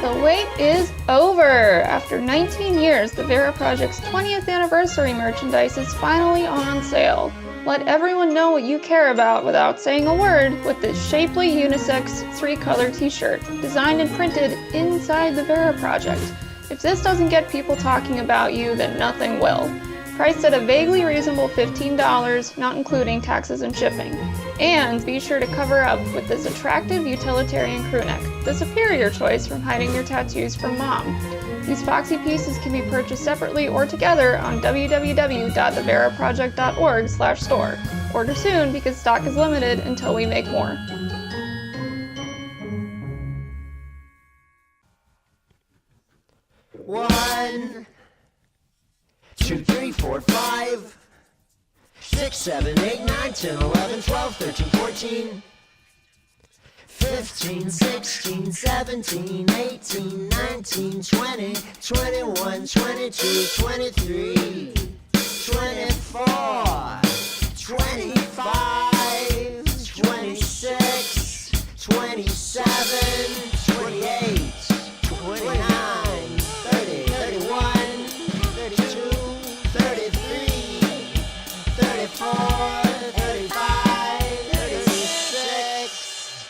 The wait is over! After 19 years, the Vera Project's 20th anniversary merchandise is finally on sale. Let everyone know what you care about without saying a word with this shapely unisex 3-color t-shirt, designed and printed inside the Vera Project. If this doesn't get people talking about you, then nothing will. Priced at a vaguely reasonable $15, not including taxes and shipping. And be sure to cover up with this attractive utilitarian crewneck, the superior choice from hiding your tattoos from mom. These foxy pieces can be purchased separately or together on www.theveraproject.org/store. Order soon because stock is limited until we make more. One, 2, 3, 4, 5, 6, 7, 8, 9, 10, 11, 12, 13, 14, 15, 16, 17, 18, 19, 20, 21, 22, 23, 24, 25, 26, 27, 28, 29, 30, 31, 32, 33, 34, 35, 36.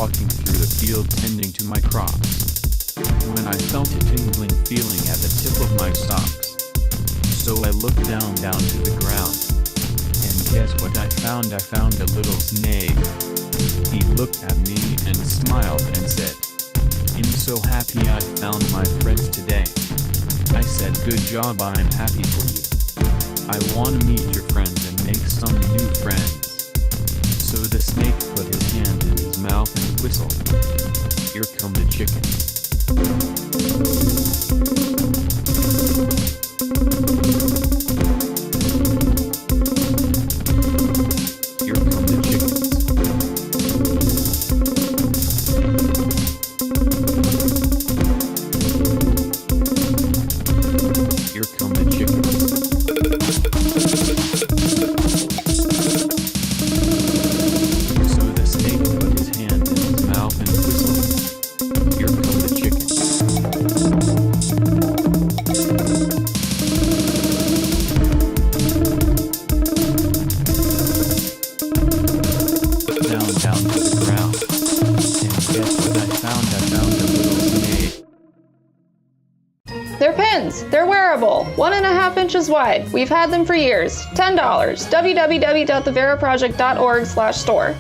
walking through the field tending to my crops, when I felt a tingling feeling at the tip of my socks. So I looked down to the ground, and guess what I found? I found a little snake. He looked at me and smiled and said, "I'm so happy I found my friends today." I said, "Good job, I'm happy for you. I want to meet your friends and make some new friends." So the snake put his hand in his mouth and whistled. Here come the chickens. Here come the chickens. Here come the chickens. So the snake put his hand in his mouth and whistled. Here come the chickens. Down to the ground. And guess what I found? I found a little snake. They're pins. They're wearable. 1.5 inches wide. We've had them for years. $10. www.theveraproject.org/store.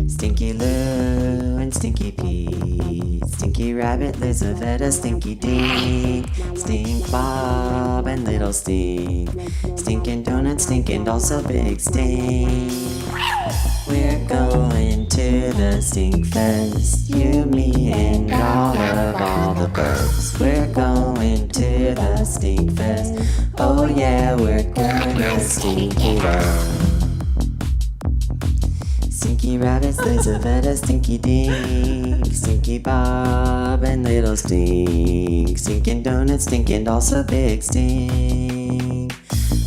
Stinky Lou and Stinky Pete, Stinky Rabbit, Lizaveta, Stinky Dink, Stink Bob and Little Stink, Stinkin' Donut, Stinkin' also Big Stink. We're going to the Stink Fest, you, me, and all the burbs. We're going to the Stink Fest, oh yeah, we're gonna stink it up. Stinky Rabbits, Lizaveta, Stinky Dink, Stinky Bob and Little Stink, Stinkin' Donuts, Stinkin' also Big Stink.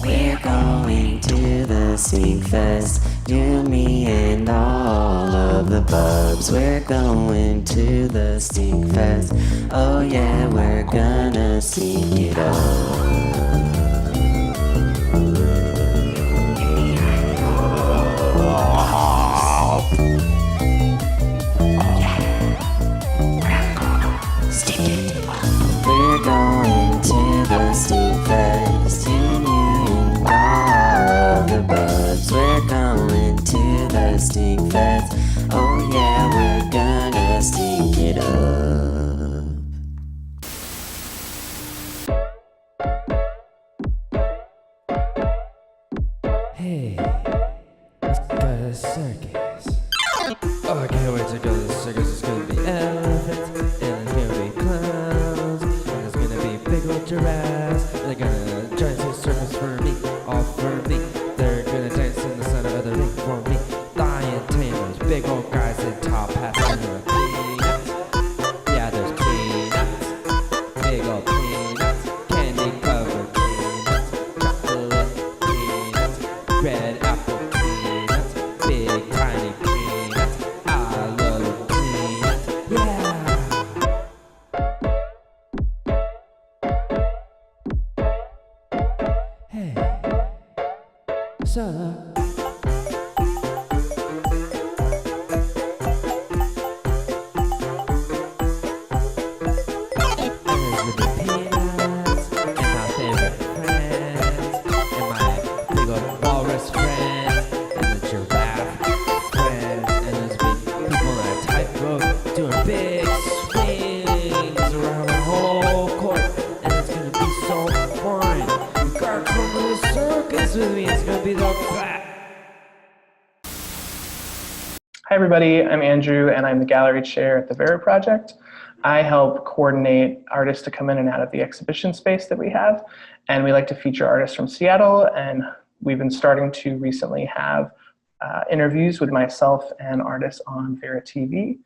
We're going to the Stink Fest, you, me, and all of the bubs. We're going to the Stink Fest, oh yeah, we're gonna stink it up. We're going to the Stink Fest, you, me, and all of the buds. We're going to the Stink Fest, oh yeah, we're gonna stink it up. Hey, let's go to the circus. Oh, I can't wait to go to the circus. It's gonna be elephants, and it's gonna be clowns, and it's gonna be big old giraffes. They're gonna dance in circles for me, all for me. They're gonna dance in the center of the ring for me. Lion tamers, big old guys in top hats, and there are peanuts. Yeah, there's peanuts, big old peanuts, candy covered peanuts, chocolate peanuts, red apple peanuts, big tiny peanuts. I love peanuts, yeah. Hey, so Hi everybody, I'm Andrew and I'm the gallery chair at the Vera Project. I help coordinate artists to come in and out of the exhibition space that we have, and we like to feature artists from Seattle, and we've been starting to recently have interviews with myself and artists on Vera TV.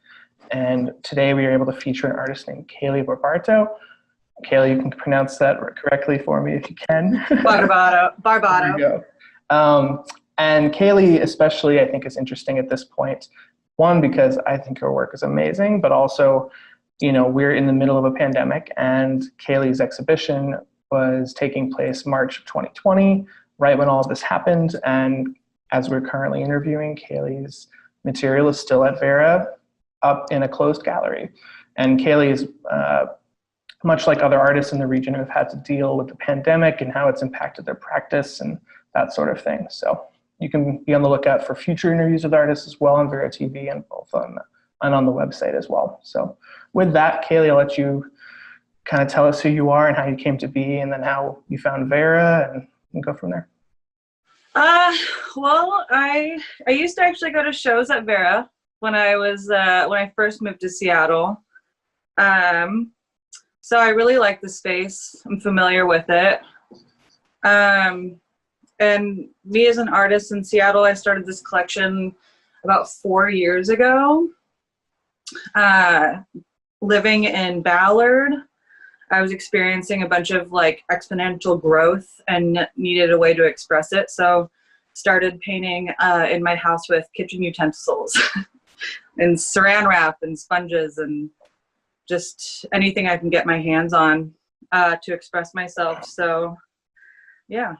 And today we are able to feature an artist named Kaylee Berbarto. Kaylee, you can pronounce that correctly for me if you can. Barbato. There you go. And Kaylee especially, I think, is interesting at this point. One, because I think her work is amazing, but also, we're in the middle of a pandemic, and Kaylee's exhibition was taking place March of 2020, right when all of this happened. And as we're currently interviewing, Kaylee's material is still at Vera, up in a closed gallery. And Kaylee is, much like other artists in the region who have had to deal with the pandemic and how it's impacted their practice and that sort of thing. So you can be on the lookout for future interviews with artists as well on Vera TV and both on the website as well. So with that, Kaylee, I'll let you kind of tell us who you are and how you came to be, and then how you found Vera, and go from there. Well, I used to actually go to shows at Vera when I first moved to Seattle. So I really like the space. I'm familiar with it. And me as an artist in Seattle, I started this collection about 4 years ago. Living in Ballard, I was experiencing a bunch of exponential growth and needed a way to express it. So started painting in my house with kitchen utensils and saran wrap and sponges and just anything I can get my hands on to express myself. So, yeah.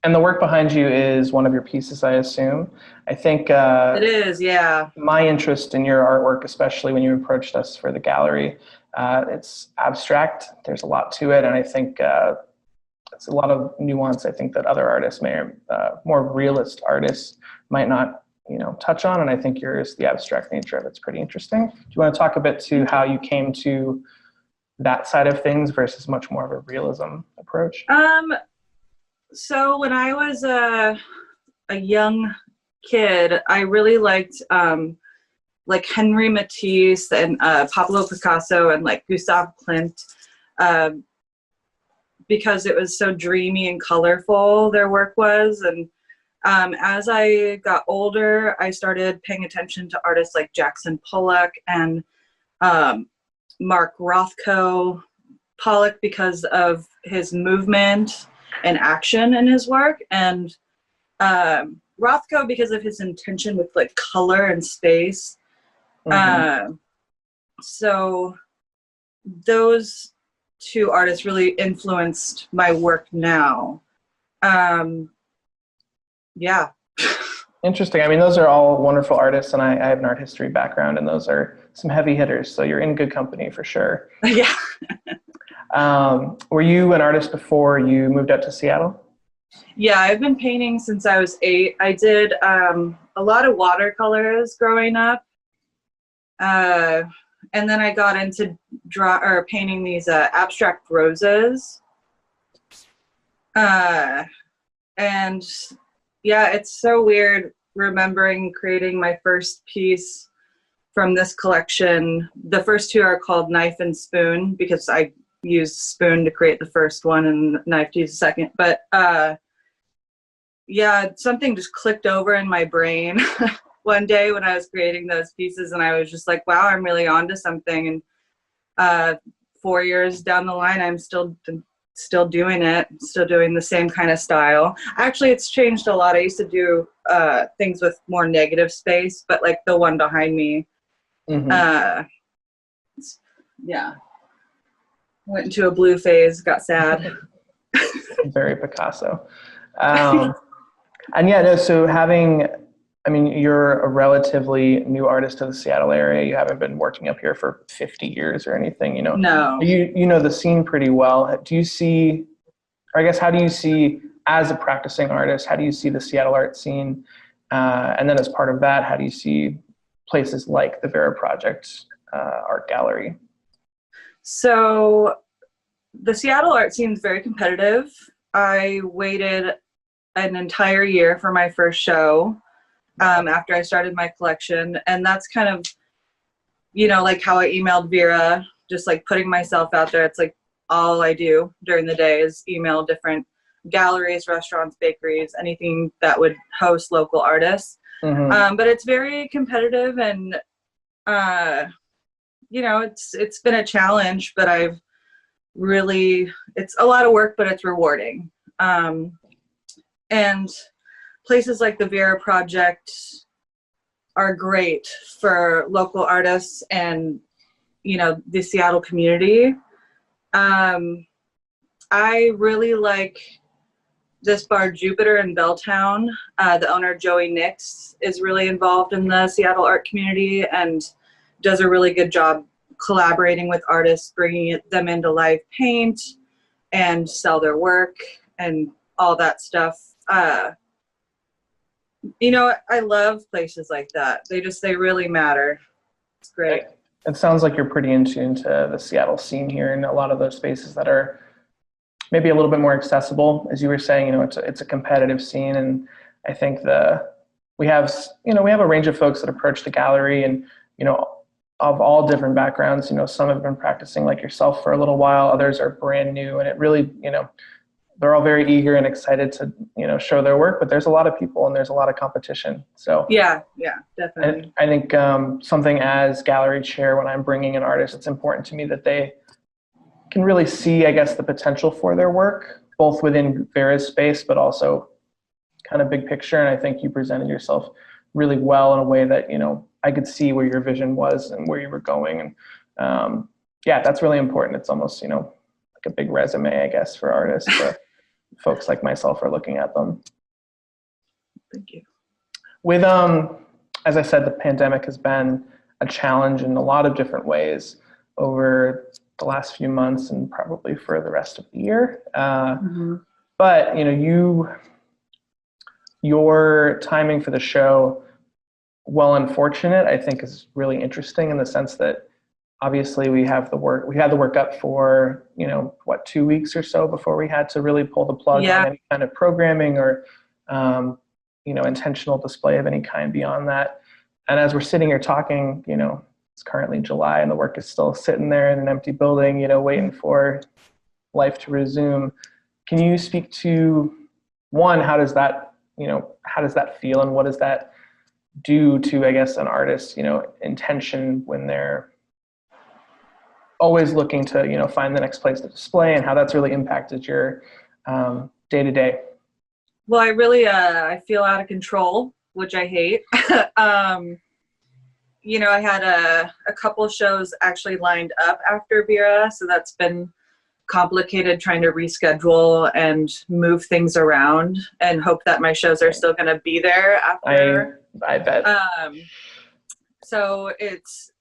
And the work behind you is one of your pieces, I assume. I think it is, yeah. My interest in your artwork, especially when you approached us for the gallery, it's abstract. There's a lot to it, and I think it's a lot of nuance. I think that other artists more realist artists might not touch on, and I think yours, the abstract nature of it's pretty interesting. Do you want to talk a bit to how you came to that side of things versus much more of a realism approach? So when I was a young kid, I really liked Henri Matisse and Pablo Picasso and Gustave Klimt, because it was so dreamy and colorful, their work was. And as I got older, I started paying attention to artists like Jackson Pollock and Mark Rothko. Pollock because of his movement and action in his work, and Rothko because of his intention with color and space. Mm-hmm. So those two artists really influenced my work now. Yeah. Interesting. I mean, those are all wonderful artists, and I have an art history background, and those are some heavy hitters, so you're in good company for sure. Yeah. Were you an artist before you moved out to Seattle? Yeah, I've been painting since I was 8. I did a lot of watercolors growing up, and then I got into painting these abstract roses. And yeah, it's so weird remembering creating my first piece from this collection. The first two are called Knife and Spoon because I used spoon to create the first one and knife to use the second. But yeah, something just clicked over in my brain one day when I was creating those pieces, and I was just like, wow, I'm really onto something. And 4 years down the line, I'm still doing it, still doing the same kind of style. Actually, it's changed a lot. I used to do things with more negative space, but the one behind me, mm-hmm. Yeah. Went into a blue phase, got sad. Very Picasso. And yeah, no, so you're a relatively new artist to the Seattle area. You haven't been working up here for 50 years or anything, No. You know the scene pretty well. Do you see, or I guess, how do you see, as a practicing artist, how do you see the Seattle art scene? And then as part of that, how do you see places like the Vera Project Art Gallery? So the Seattle art scene is very competitive. I waited an entire year for my first show after I started my collection. And that's kind of, how I emailed Vera, just putting myself out there. It's all I do during the day is email different galleries, restaurants, bakeries, anything that would host local artists. Mm-hmm. But it's very competitive, and it's been a challenge, but it's a lot of work, but it's rewarding. And places like the Vera Project are great for local artists and, you know, the Seattle community. I really like this bar Jupiter in Belltown. The owner, Joey Nix, is really involved in the Seattle art community and does a really good job collaborating with artists, bringing them into live paint and sell their work and all that stuff. You know, I love places like that. They really matter. It's great. It sounds like you're pretty in tune to the Seattle scene here, and a lot of those spaces that are maybe a little bit more accessible. As you were saying, you know, it's a competitive scene, and I think we have a range of folks that approach the gallery, and, you know, of all different backgrounds. You know, some have been practicing like yourself for a little while, others are brand new, and it really, you know, they're all very eager and excited to, you know, show their work, but there's a lot of people and there's a lot of competition. So yeah, definitely. And I think something as gallery chair, when I'm bringing an artist, it's important to me that they can really see, I guess, the potential for their work, both within Vera's space, but also kind of big picture. And I think you presented yourself really well in a way that, you know, I could see where your vision was and where you were going. And yeah, that's really important. It's almost, you know, like a big resume, I guess, for artists. Folks like myself are looking at them. Thank you. With, as I said, the pandemic has been a challenge in a lot of different ways over the last few months and probably for the rest of the year. But, you know, your timing for the show, while unfortunate, I think is really interesting in the sense that obviously we had the work up for, you know, 2 weeks or so before we had to really pull the plug on any kind of programming or, you know, intentional display of any kind beyond that. And as we're sitting here talking, you know, it's currently July and the work is still sitting there in an empty building, you know, waiting for life to resume. Can you speak to, one, how does that feel, and what does that do to, I guess, an artist's, you know, intention when they're always looking to, you know, find the next place to display, and how that's really impacted your day-to-day? Well, I really, I feel out of control, which I hate. You know, I had a couple shows actually lined up after Vera, so that's been complicated trying to reschedule and move things around and hope that my shows are still going to be there after. I bet. So it's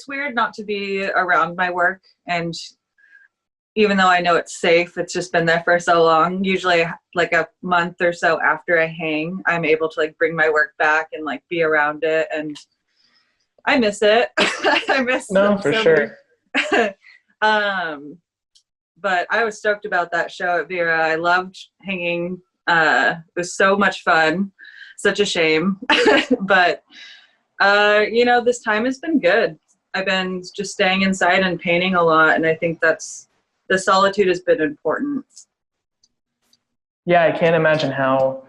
weird not to be around my work, and even though I know it's safe, it's just been there for so long. Usually like a month or so after I hang, I'm able to like bring my work back and like be around it, and I miss it. I miss it for sure. But I was stoked about that show at Vera. I loved hanging. It was so much fun. Such a shame. But you know, this time has been good. I've been just staying inside and painting a lot, and I think the solitude has been important. Yeah, I can't imagine how.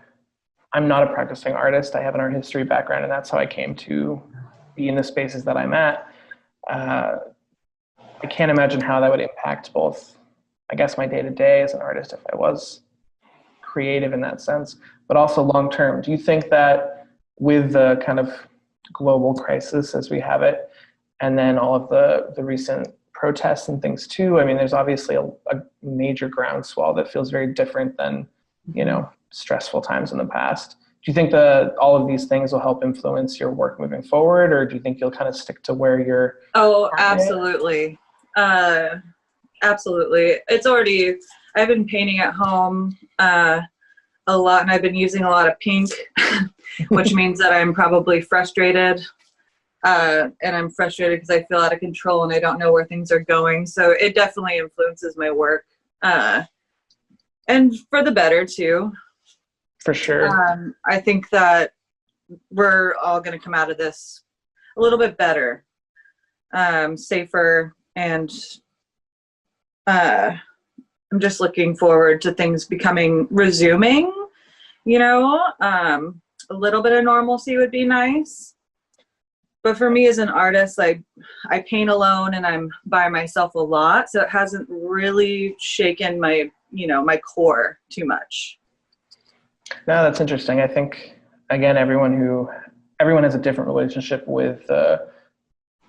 I'm not a practicing artist. I have an art history background, and that's how I came to be in the spaces that I'm at. I can't imagine how that would impact both, I guess, my day-to-day as an artist if I was creative in that sense, but also long-term. Do you think that with the kind of global crisis as we have it, and then all of the recent protests and things too, I mean, there's obviously a major groundswell that feels very different than, you know, stressful times in the past. Do you think that all of these things will help influence your work moving forward, or do you think you'll kind of stick to where you're? Oh, absolutely. Absolutely. I've been painting at home a lot, and I've been using a lot of pink, which means that I'm probably frustrated. And I'm frustrated because I feel out of control and I don't know where things are going. So it definitely influences my work. And for the better too. For sure. I think that we're all going to come out of this a little bit better, safer, and I'm just looking forward to things resuming, you know. A little bit of normalcy would be nice. But for me as an artist, I paint alone and I'm by myself a lot, so it hasn't really shaken my core too much. No, that's interesting. I think, again, everyone has a different relationship with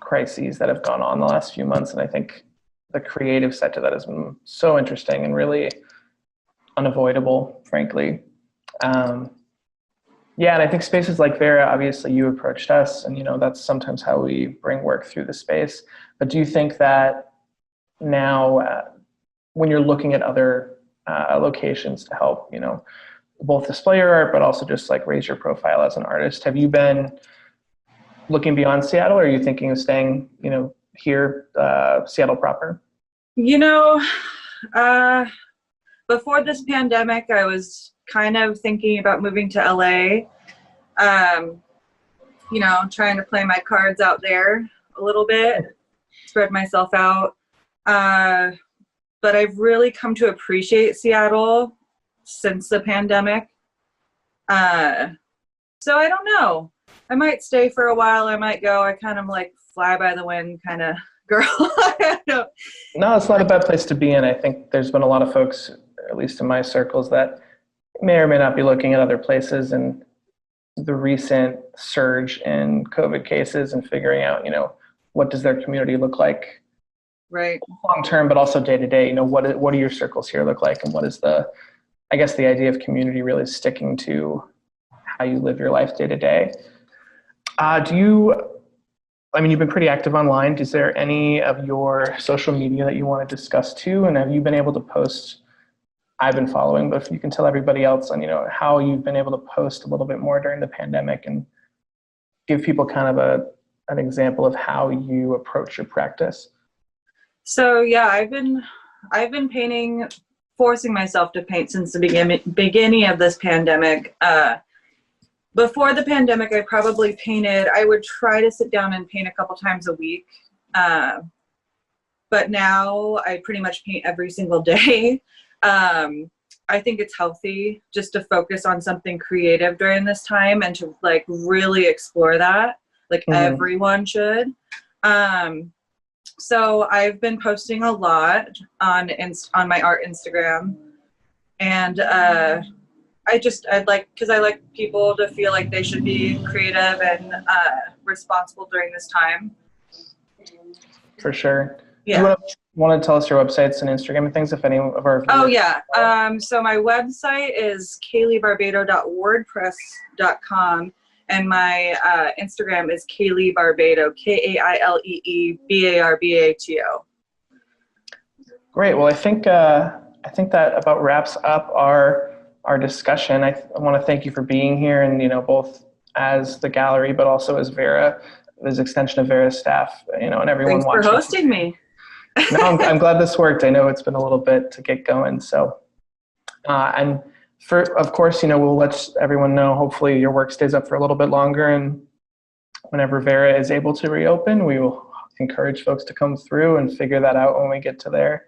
crises that have gone on the last few months. And I think the creative side to that has been so interesting and really unavoidable, frankly. Yeah, and I think spaces like Vera, obviously you approached us, and that's sometimes how we bring work through the space. But do you think that now, when you're looking at other locations to help, both display your art, but also just like raise your profile as an artist, have you been looking beyond Seattle, or are you thinking of staying, here, Seattle proper? Before this pandemic, I was kind of thinking about moving to LA, trying to play my cards out there a little bit, spread myself out. But I've really come to appreciate Seattle since the pandemic. So I don't know. I might stay for a while. I might go. I kind of like fly by the wind kind of girl. No, it's not a bad place to be in. I think there's been a lot of folks, at least in my circles, that may or may not be looking at other places, and the recent surge in COVID cases and figuring out, what does their community look like, right, long term, but also day to day. What do your circles here look like, and what is the idea of community really sticking to how you live your life day to day. You've been pretty active online. Is there any of your social media that you want to discuss too? And have you been able to post? I've been following, but if you can tell everybody else on, how you've been able to post a little bit more during the pandemic and give people kind of an example of how you approach your practice. So yeah, I've been painting, forcing myself to paint since the beginning of this pandemic. Before the pandemic, I probably painted, I would try to sit down and paint a couple times a week. But now I pretty much paint every single day. I think it's healthy just to focus on something creative during this time and to like really explore that, like everyone should. So I've been posting a lot on my art Instagram, and because I like people to feel like they should be creative and responsible during this time. For sure. Yeah. Do you want to tell us your websites and Instagram and things, if any of our viewers? Oh yeah. So my website is kaileebarbato.wordpress.com, and my Instagram is Kailee Barbato, KaileeBarbato. Great. Well, I think that about wraps up our discussion. I want to thank you for being here, and both as the gallery, but also as Vera, as extension of Vera's staff, and everyone watching. Thanks for hosting me. No, I'm glad this worked. I know it's been a little bit to get going. So, and of course, we'll let everyone know, hopefully your work stays up for a little bit longer, and whenever Vera is able to reopen, we will encourage folks to come through and figure that out when we get to there.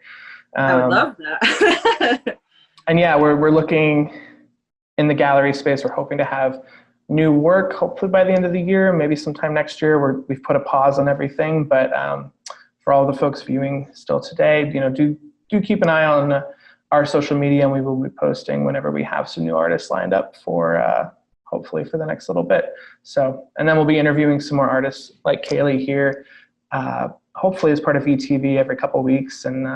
I would love that. And yeah, we're looking in the gallery space. We're hoping to have new work, hopefully by the end of the year, maybe sometime next year. We've put a pause on everything, but for all the folks viewing still today, do keep an eye on our social media, and we will be posting whenever we have some new artists lined up for hopefully for the next little bit. So, and then we'll be interviewing some more artists like Kaylee here, hopefully as part of VTV every couple weeks, and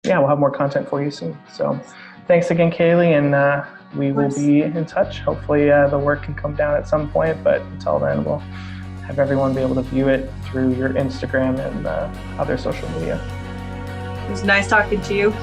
yeah, we'll have more content for you soon. So thanks again, Kaylee, and we will be in touch. Hopefully the work can come down at some point, but until then, we'll have everyone be able to view it through your Instagram and other social media. It was nice talking to you.